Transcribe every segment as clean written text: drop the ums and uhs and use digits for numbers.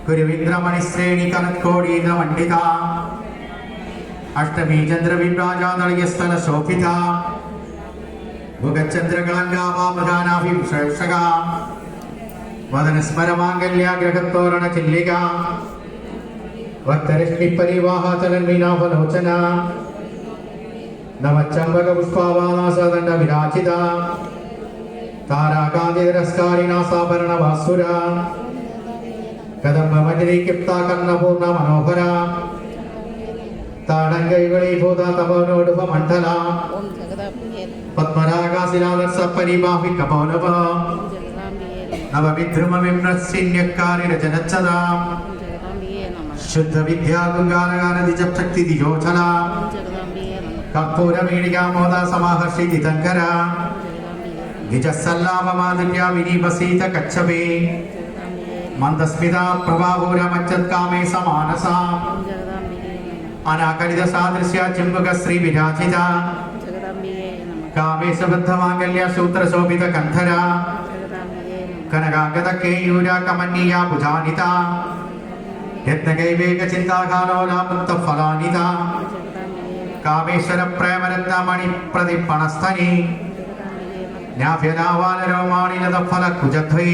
गुरुविन्द्रमणिश्रेणी कनत्कोडीन मंडिता अष्टमी चंद्र विभ्राजा नळयस्थल शोभिता भुगचंद्र कलंगावामगानाभिषेषगा वदन स्मर मांगल्य ग्रहतोरण चिल्लिका वक्तरश्मि परिवाह चलन्मीनाभलोचना नवचंबक पुष्पावानासदंड विराजिता ताराकांतिरस्कारिणा साभरण वासुरा कदम्ब मंजरी किप्ता कर्णपूर्ण मनोहरा ताडंगयुगलीभूत तपोनोडुप मंडला पद्मरागाशिलादर्श परिबाहि कपोलभ नवविद्रुम विम्रस्सिन्यक्कारि रचनच्छदा शुद्ध विद्या गुंगारगार दिजप शक्ति दिजोचला कर्पूर मीडिका मोदा समाहर्षि दितंकरा निजसल्लाभमादिन्या विनिवसीत कच्छपे मंदस्मिता प्रभावूर मच्चत्कामे समानसा अनाकलित सादृश्य चिम्बक श्री विराजिता कामेश बद्ध मांगल्य सूत्र शोभित कंधरा कनकांगद केयूर कमनीया भुजानिता यत्नकैवेक चिंताकालोला मुक्त फलानिता कामेश्वर प्रेम रत्न मणि प्रदीपणस्तनी न्याभ्यदावालरोमाणिनद फल कुजध्वै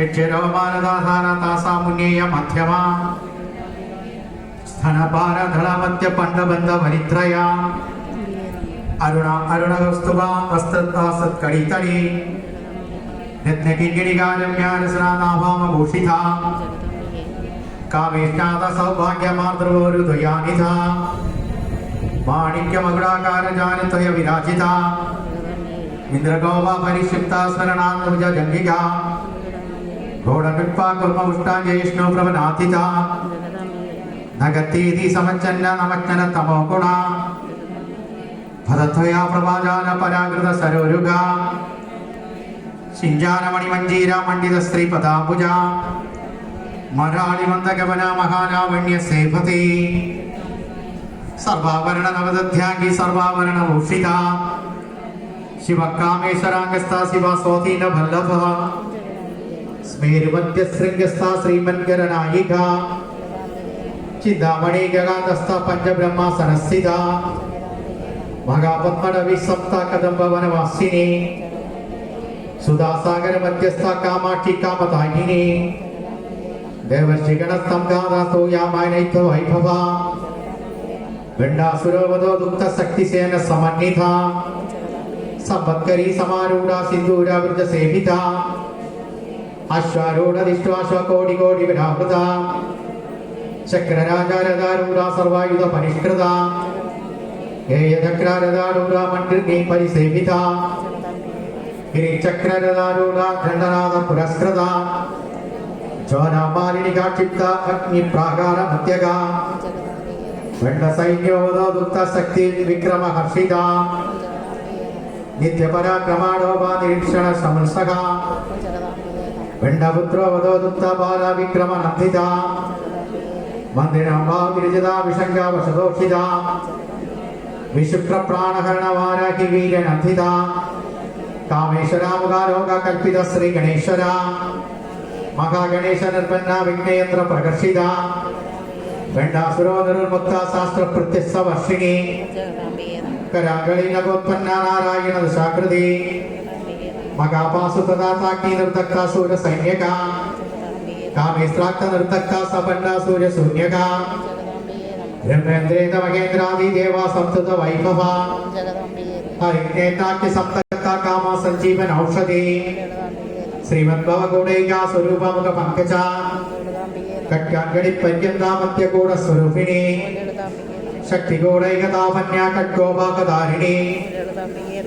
इच्छरोमानदाधानतासा मुन्येय मध्यमा स्तनपारधलमध्य पंडबंध वनित्रया अरुणा अरुणगस्तुभा अस्तत्कडितडी नित्यकिङ्गिणिगारम्यारसनानाभामभूषिता कामेष्णाद सौभाग्यमार्द्रवोरुद्वयानिधा माणिक्यमकुडाकार जानित्वय विराजिता इंद्रगोपा परिक्षिप्ता स्मरणात्मज जंगिका घोड़कृत्वा कुर्म उष्टांजयिष्णु प्रवनातिता नगतीति समच्चन्न नमच्चन तमोगुणा भदत्वया प्रभाजान परागृत सरोरुगा शिंजान मणिमंजीरा मंडित श्रीपदाभुजा मराळिमन्दगमना महालावण्य सेभते सर्वाभरण नवदध्याङ्गी सर्वाभरण भूषिता शिव कामेश्वरांगस्था शिवा स्वाधीन वल्लभ स्मेरवद्य श्रृंगस्था श्रीमन्कर नायिका चिंतामणि गगाधस्था पंचब्रह्मा सरस्थिता भगापद्मनवि सप्ता कदम्ब वनवासिनी सुधासागर मध्यस्था कामाक्षी कामदायिनी देवर्षि गणस्तंभादासो यामानैत्य वैभवा गंडासुरवधो दुक्त शक्तिसेन समन्विता संपत्करी समारूढ़ा सिंदूरा वृद्ध सेविता अश्वारूढ़ दिष्ट्वाश्वकोटि कोटि विरावृता चक्रराजा रदारूढ़ा सर्वायुध परिष्कृता हेय चक्ररदारूढ़ा मंडिर्गी परिसेविता गिरिचक्ररदारूढ़ा दंडनाद पुरस्कृता ज्वालामालिनी क्षिप्ता अग्नि प्राकार मध्यगा वंड सैन्योदो दुक्त शक्ति विक्रम हर्षिता नित्य पराक्रमाणोपा निरीक्षण समंसका वंडपुत्रो वदो दुक्त बाला विक्रम नंदिता मंदिरांबा गिरिजदा विशंगा वशदोषिता विशुक्र प्राणहरण वाराहि वीर नंदिता कामेश्वरा मुगारोगा कल्पित श्री गणेश्वरा महागणेश निर्पन्ना विघ्नेन्द्र प्रकर्षिता गंडासुरो निर्मुक्ता शास्त्र प्रत्यस्वर्षिणी करागळि नगोत्पन्ना नारायण दशाकृति मगापासुतदाताकी नर्तका सूर्य सैन्यका कामेस्त्राक्त नर्तका सपन्ना सूर्य शून्यका ब्रह्मेन्द्रेन्द्र महेन्द्रादि देवा सप्तत वैभवा हरिनेताक्य सप्तका कामा संजीवन औषधि श्रीमद्भव गौडैका स्वरूपमुख पंकजा कट्याङ्गणि पर्यन्ता मध्य गौड़ स्वरूपिणी शक्ति गौड़ैकतापन्या कट्गोपाकधारिणी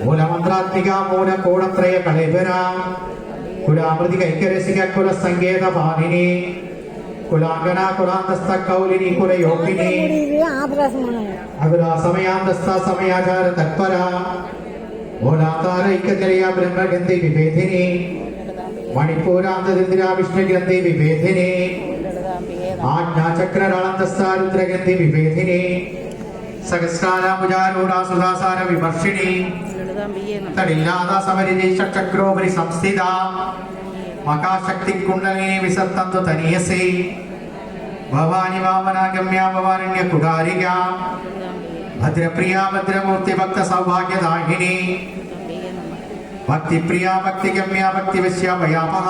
मूलमन्त्रात्मिका मूल कोणत्रय कलेबरा कुलामृति कैकरसिक कुल संगीत भानिनी कुलांगना कुलांतस्थ कौलिनी कुलयोगिनी अगुला समयांतस्थ समयाचार तत्परा मूलाधार ऐक्यजलया ब्रह्मगंधि विभेदिनी मणिपूरांतदिन्द्रा विष्णुगंधि विभेदिनी आज्ञा चक्र राळंतस्था रुद्रगंधि विभेदिनी सहस्रारामुजारूढ़ा सुधासार विमर्शिनी तडिल्लादा समरिनी चक्रोपरि संस्थिता മഹാശക്തി കുണ്ടലിനി വിസർത്തന്തു തനീയസേ ഭവാനി വാമനാഗമ്യ ഭവാരണ്യ കുടാരിക ഭദ്രപ്രിയ ഭദ്രമൂർത്തി ഭക്ത സൗഭാഗ്യദാഹിനി ഭക്തിപ്രിയ ഭക്തിഗമ്യ ഭക്തിവശ്യ ഭയാപഹ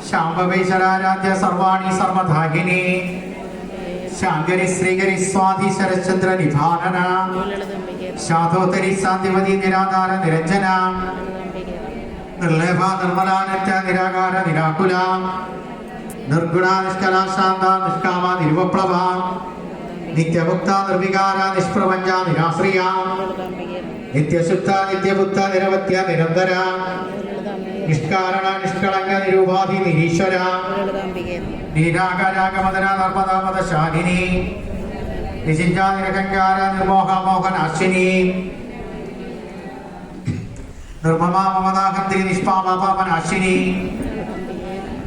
ശാംഭവൈശ്വരാരാധ്യ സർവാണി സർവധാഹിനി ശാങ്കരി ശ്രീകരി സ്വാധി ശരചന്ദ്ര നിഭാനന ശാധോത്തരി ശാന്തിമതി നിരാധാര നിരഞ്ജന നിർലേഭ നിർമ്മലാനറ്റ നിരാകാര നിരാകുല നിർഗുണ നിഷ്കല ശാന്ത നിഷ്കാമ നിരുപപ്ലവ നിത്യമുക്ത നിർവികാര നിഷ്പ്രപഞ്ച നിരാശ്രിയ നിത്യശുദ്ധ നിത്യബുദ്ധ നിരവധ്യ നിരന്തര നിഷ്കാരണ നിഷ്കളങ്ക നിരൂപാധി നിരീശ്വര നീരാഗരാഗമദന നർമ്മദാമദ ശാലിനി നിശിഞ്ച നിരകങ്കാര നിർമോഹ മോഹനാശിനി നിർമ്മമ മമതാഹന്തി നിഷ്പാമപാപനാശിനി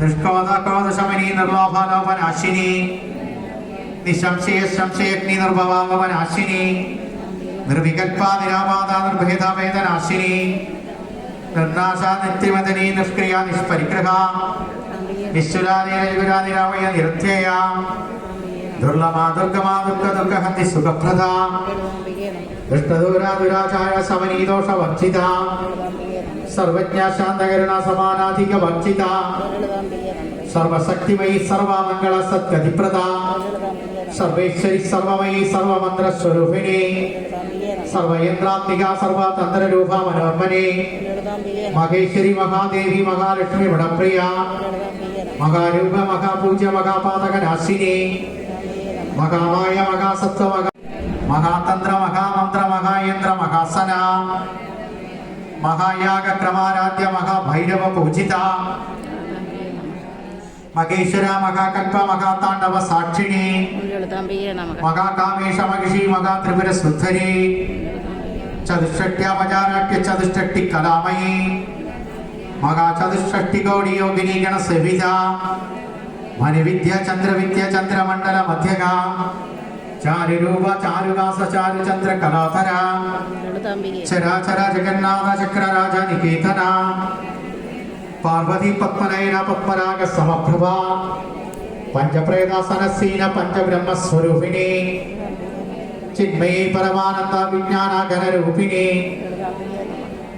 നിഷ്കോദശമനി നിർലോഭലോപനാശിനി നിശംശയ സംശയഗ്നി നിർഭവാമനാശിനി നിർവികൽപ നിരാപാദ നിർഭേദഭേദനാശിനി നിർനാശ നിത്യമദനി നിഷ്ക്രിയ നിഷ്പരിഗ്രഹ നിശ്ചുലാനിരാവയ നിരധ്യേയ ദുർലഭ ദുർഗമാ ദുർഗ ദുർഗഹന്തി സുഖപ്രദ ദുഷ്ടദൂരാ ദുരാചാര സമനീദോഷ വർജിത സർവജ്ഞ ശാന്തകരുണ സമാനാധിക വർജിത സർവശക്തിമയി സർവമംഗള സത്യധിപ്രദ സർവേശ്വരി സർവമയി സർവമന്ത്ര സ്വരൂപിണി സർവയന്ത്രാത്മിക സർവതന്ത്രരൂപ മനോന്മനെ മഹേശ്വരി മഹാദേവി മഹാലക്ഷ്മി വടപ്രിയ മഹാരൂപ മഹാപൂജ്യ മഹാപാതകനാശിനി മഹാമായ മഹാസത്വ മഹാതന്ത്ര മഹാമന്ത്ര മഹായന്ത്ര മഹാസന മഹായാഗ ക്രമാരാധ്യ മഹാഭൈരവ പൂജിത മഹേശ്വര മഹാകൽപ മഹാതാണ്ഡവ സാക്ഷിണി മഹാകാമേശ മഹിഷി മഹാത്രിപുര സുന്ധരി ചതുഷ്ട്യാപചാരാട്യ ചതുഷ്ടി കലാമയി മഹാചതുഷ്ടി ഗൗഡി യോഗിനി ഗണസേവിത മനുവിദ്യ ചന്ദ്രവിദ്യ ചന്ദ്രമണ്ഡല മധ്യക ചാരുരൂപ ചാരുകാസ ചാരുചന്ദ്ര കലാധര ചരാചര ജഗന്നാഥ ചക്രരാജ നികേതന പാർവതി പത്മനയന പത്മരാഗ സമപ്രഭ പഞ്ചപ്രേതാസനസീന പഞ്ചബ്രഹ്മസ്വരൂപിണി ചിന്മയീ പരമാനന്ദ വിജ്ഞാനഘനരൂപിണി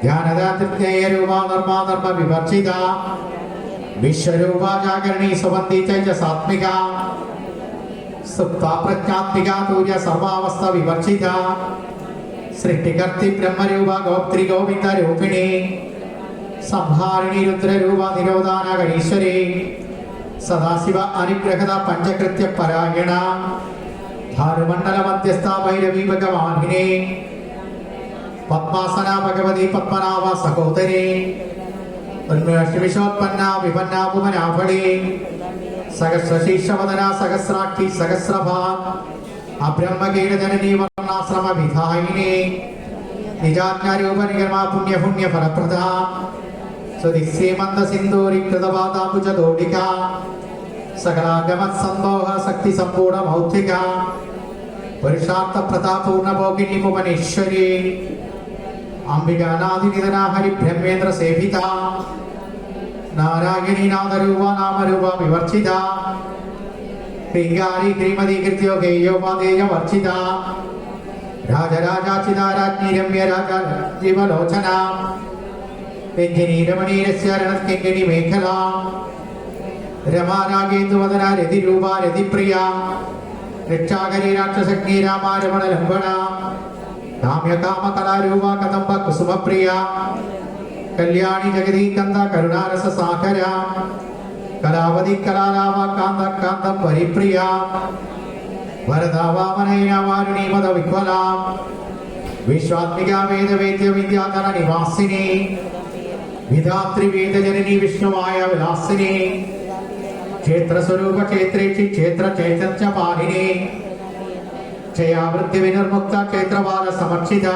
ധ്യാനദാതൃത്യേയരൂപ നിർമാധർമ്മ വിവർജിത വിശ്വരൂപ ജാഗരണി സുവന്തി തേജസാത്മിക സുപ്ത പ്രജ്ഞാത്മിക തൂര്യ സർവാവസ്ഥ വിവർജിത സൃഷ്ടികർത്തി ബ്രഹ്മരൂപ ഗോപ്ത്രി ഗോവിന്ദ രൂപിണി സംഹാരിണി രുദ്രരൂപ നിരോധാനകരീശ്വരി സദാശിവ അനുഗ്രഹത പഞ്ചകൃത്യ പരായണ ഭാനുമണ്ഡല മധ്യസ്ഥ ഭൈരവി ഭഗവാനിനെ പത്മാസന ഭഗവതി പത്മനാഭ സഹോദരി ഉന്മേഷവിശോത്പന്ന വിപന്ന ഉപനാഭളി സഹസ്രശീർഷവദന സഹസ്രാക്ഷി സഹസ്രഭ അബ്രഹ്മകീടജനനീ വർണ്ണാശ്രമ വിധായിനി നിജാജ്ഞാരൂപ നിഗമ പുണ്യ പുണ്യ ഫലപ്രദ സുദിശ്രീമന്ത സിന്ദൂരി കൃതപാദാംബുജദോടിക സകലാഗമത് സന്തോഹ ശക്തി സമ്പൂർണ്ണ മൗക്തിക പുരുഷാർത്ഥ പ്രതാപൂർണ ഭോഗിനി ഭുവനേശ്വരി അംബികാനാദിനിധന ഹരിബ്രഹ്മേന്ദ്ര സേവിത നാരായണീ നാദരൂപ നാമരൂപ വിവർജിത ശ്രീകാരി ശ്രീമതി കൃത്യോ ഗേയോപാദേയ വർജിത രാജരാജാചിത രാജ്ഞി രമ്യ രാജ ജീവലോചന രഞ്ജിനി രമണീരസ്യരണി മേഖല രമാരാഗേന്ദുവദന രതിരൂപ രതിപ്രിയ രക്ഷാകരി രാക്ഷസഗ്നി രാമാരമണ ലംബണ കാമ്യകാമ കലാരൂപ കദംബ കുസുമപ്രിയ കല്യാണി ജഗതി കന്ദ കരുണാരസ സാഗര കലാവതി കലാലാവ കാന്ത കാന്തം പരിപ്രിയ വരദാവാമനൈനാവാരുണീ മത വിഹ്വല വിശ്വാത്മിക വേദവേദ്യ വിദ്യാധന നിവാസിനി വിധാത്രി വേദജനനി വിഷ്ണുമായ വിലാസിനി ക്ഷേത്രസ്വരൂപ ക്ഷേത്രേക്ഷി ക്ഷേത്ര ചൈതന്യ പാലിനി ക്ഷയാവൃത്തി വിനിർമുക്ത ക്ഷേത്രപാല സമക്ഷിത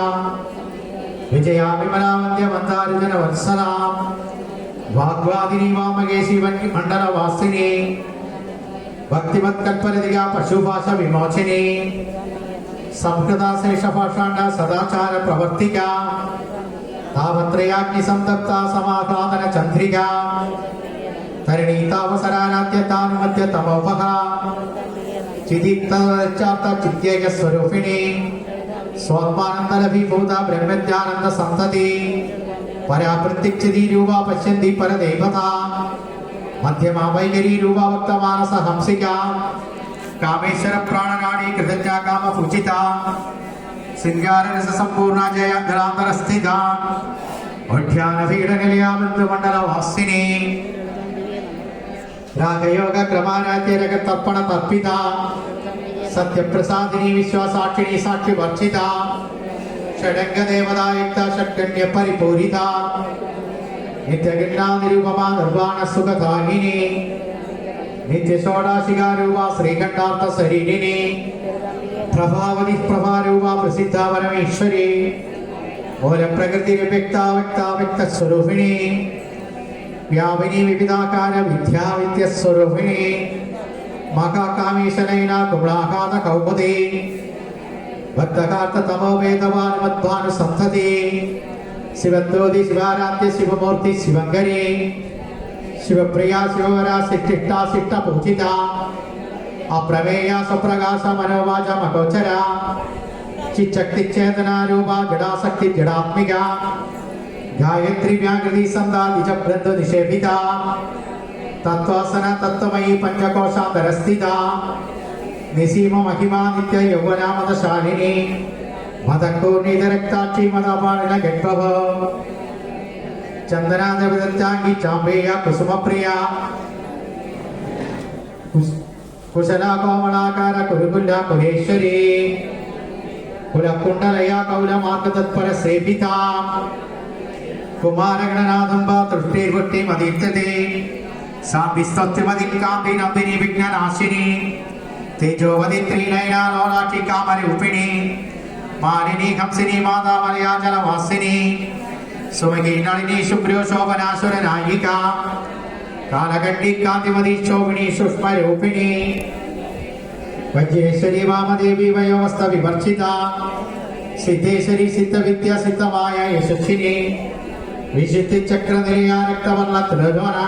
വിജയാ വിമലാവന്യ മന്ദാരുജന വത്സല വാഗ്വാദിനി വാമകേശി മണ്ഡലവാസിനി ഭക്തിമത് കൽപ്പലതിക പശുഭാഷ വിമോചിനി സംസ്കൃത ശേഷഭാഷാണ്ട സദാചാര പ്രവർത്തിക താവത്രയാഗ്നിസംതപ്ത സമാഹ്ലാദന ചന്ദ്രിക തരണീതാവസരാരാധ്യതാനുമധ്യ തമോപഹ ചിദിക്തചാർത്ത ചിത്യേക സ്വരൂപിണി സ്വാത്മാനന്ദലഭീഭൂത ബ്രഹ്മജ്ഞാനന്ദ സന്തതി പരാവൃത്തിക്ഷിതി രൂപ പശ്യന്തി പരദേവത മധ്യമാ വൈകരി രൂപ ഭക്തമാനസ ഹംസിക കാമേശ്വര പ്രാണനാടി കൃതജ്ഞ കാമപൂജിത ശൃംഗാരരസ സമ്പൂർണ ജയ ഗലാന്തരസ്ഥിത ഒഠ്യാനപീഠനിലയാബന്ധുമണ്ഡലവാസിനി രാഗയോഗ ക്രമാരാധ്യരകത്തർപ്പണ തർപ്പിത സത്യപ്രസാദിനി വിശ്വാസാക്ഷിണി സാക്ഷി വർഷിത ഷഡംഗദേവതായുക്ത ഷഡ്ഗണ്യ പരിപൂരിത നിത്യഗണ്യാനിരൂപമാ നിർവാണ സുഖദായിനി നിത്യഷോഡാശികാരൂപ ശ്രീകണ്ഠാർത്ഥ ശരീരിണി പ്രഭാവതി പ്രഭാരൂപ പ്രസിദ്ധ പരമേശ്വരി മൂലപ്രകൃതി വ്യക്ത സ്വരൂപിണി വ്യാപിനി വിവിധാകാര വിദ്യാവിദ്യസ്വരൂപിണി മഹാകാമീശനൈന കുമ്ലാഘാത കൗമുദി ഭക്തകാർത്ത തമോവേദവാനുമദ്ഭാനു സന്തതി ശിവദ്യോതി ശിവാരാധ്യ ശിവമൂർത്തി ശിവങ്കരി ശിവപ്രിയ ശിവവര സിഷ്ഠിഷ്ട സിഷ്ട പൂജിത അപ്രമേയ സ്വപ്രകാശ മനോവാച മകോചര ചിച്ചക്തി ചേതനാരൂപ ജഡാസക്തി ജഡാത്മിക ഗായത്രി വ്യാകൃതി സന്താ നിജബന്ധ നിഷേധിത തത്വാസന തത്വമയി പഞ്ചകോശാന്തരസ്ഥിത നിസീമ മഹിമാ നിത്യ യൗവനാമതശാലിനി മതക്കൂർണിതരക്താക്ഷി മതപാണിന ഗഡ്ഭവ ചന്ദനാദവിദർജാംഗി ചാമ്പേയ കുസുമപ്രിയ കുശല കോമളാകാര കുരുകുല കുലേശ്വരി കുലകുണ്ടലയ കൗലമാർഗതത്പര സേവിത കുമാരഗണനാഥംബ തൃഷ്ടിർവൃഷ്ടി മതീർത്ഥതേ സാംബിസ്തത്വമതികാംബി നന്ദിനി വിഘ്നനാശിനി തേജോവതി ത്രീനയനാലോലാക്ഷി കാമരൂപിണി മാലിനി ഹംസിനി മാതാമലയാചലവാസിനി സുമകി നളിനി ശുഭ്രോ ശോഭനാസുര നായിക കാലകണ്ഠി കാന്തിമതി ശോഭിനി സൂക്ഷ്മരൂപിണി വജ്രേശ്വരി വാമദേവി വയോവസ്ഥ വിവർച്ചിത സിദ്ധേശ്വരി സിദ്ധവിദ്യ സിദ്ധമായ യശസ്വിനി വിശുദ്ധി ചക്രനിലയ രക്തവർണ്ണ ത്രിലോന